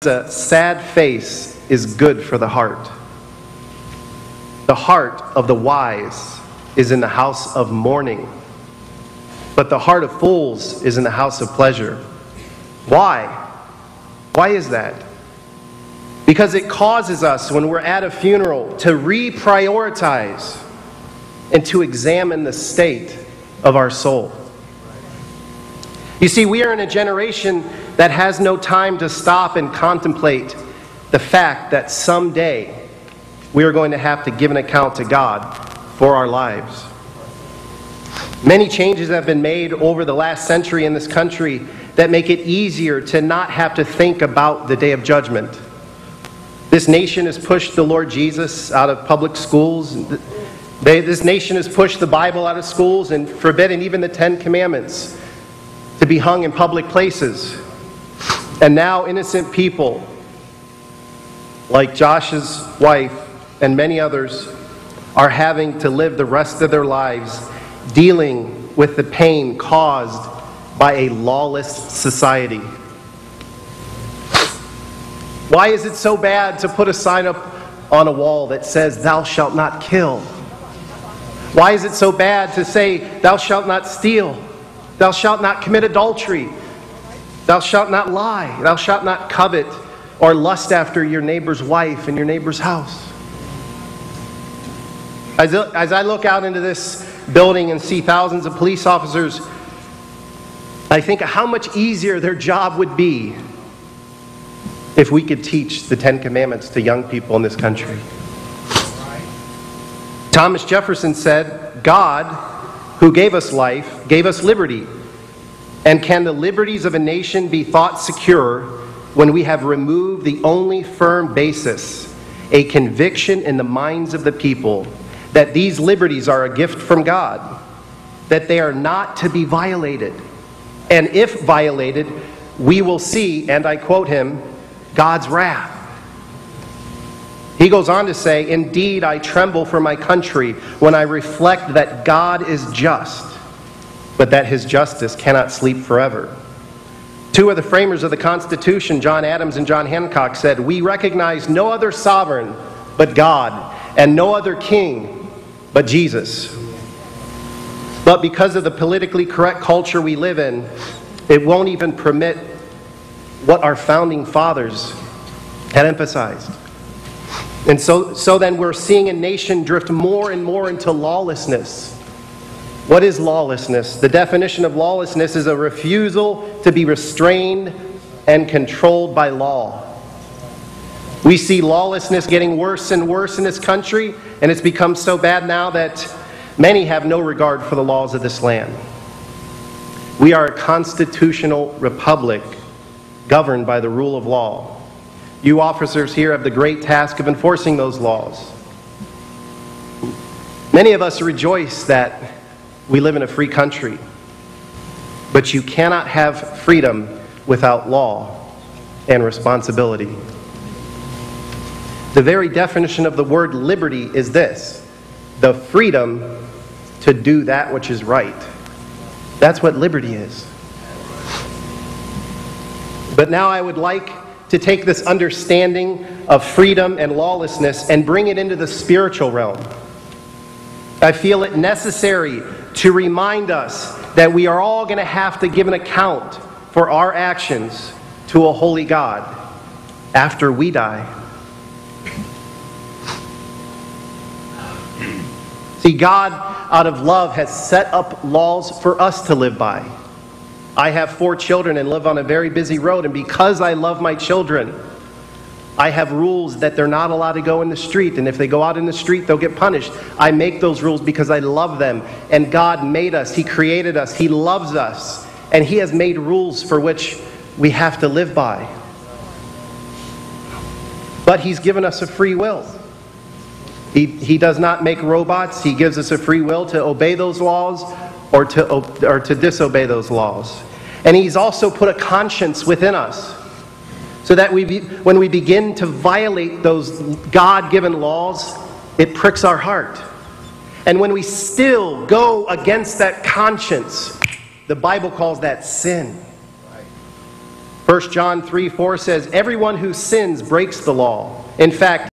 a sad face is good for the heart. The heart of the wise is in the house of mourning, but the heart of fools is in the house of pleasure. Why? Why is that? Because it causes us, when we're at a funeral, to reprioritize and to examine the state of our soul. You see, we are in a generation that has no time to stop and contemplate the fact that someday we are going to have to give an account to God for our lives. Many changes have been made over the last century in this country that make it easier to not have to think about the day of judgment. This nation has pushed the Lord Jesus out of public schools. This nation has pushed the Bible out of schools and forbidden even the 10 Commandments to be hung in public places. And now innocent people, like Josh's wife and many others, are having to live the rest of their lives dealing with the pain caused by a lawless society. Why is it so bad to put a sign up on a wall that says, "Thou shalt not kill"? Why is it so bad to say, "Thou shalt not steal"? "Thou shalt not commit adultery"? "Thou shalt not lie"? "Thou shalt not covet or lust after your neighbor's wife in your neighbor's house"? As I look out into this building and see thousands of police officers, I think of how much easier their job would be if we could teach the 10 Commandments to young people in this country. Thomas Jefferson said, "God, who gave us life, gave us liberty. And can the liberties of a nation be thought secure when we have removed the only firm basis, a conviction in the minds of the people, that these liberties are a gift from God, that they are not to be violated? And if violated, we will see," and I quote him, "God's wrath." He goes on to say, "Indeed, I tremble for my country when I reflect that God is just, but that his justice cannot sleep forever." Two of the framers of the Constitution, John Adams and John Hancock, said, "We recognize no other sovereign but God, and no other king but Jesus." But because of the politically correct culture we live in, it won't even permit what our founding fathers had emphasized. And so then we're seeing a nation drift more and more into lawlessness. What is lawlessness? The definition of lawlessness is a refusal to be restrained and controlled by law. We see lawlessness getting worse and worse in this country, and it's become so bad now that many have no regard for the laws of this land. We are a constitutional republic governed by the rule of law. You officers here have the great task of enforcing those laws. Many of us rejoice that we live in a free country, but you cannot have freedom without law and responsibility. The very definition of the word liberty is this: the freedom to do that which is right. That's what liberty is. But now I would like to take this understanding of freedom and lawlessness and bring it into the spiritual realm. I feel it necessary to remind us that we are all going to have to give an account for our actions to a holy God after we die. See, God, out of love, has set up laws for us to live by. I have 4 children and live on a very busy road, and because I love my children, I have rules that they're not allowed to go in the street, and if they go out in the street, they'll get punished. I make those rules because I love them, and God made us. He created us. He loves us, and He has made rules for which we have to live by. But He's given us a free will. He does not make robots. He gives us a free will to obey those laws or to disobey those laws. And He's also put a conscience within us, so that when we begin to violate those God-given laws, it pricks our heart. And when we still go against that conscience, the Bible calls that sin. 1 John 3:4 says, "Everyone who sins breaks the law. In fact,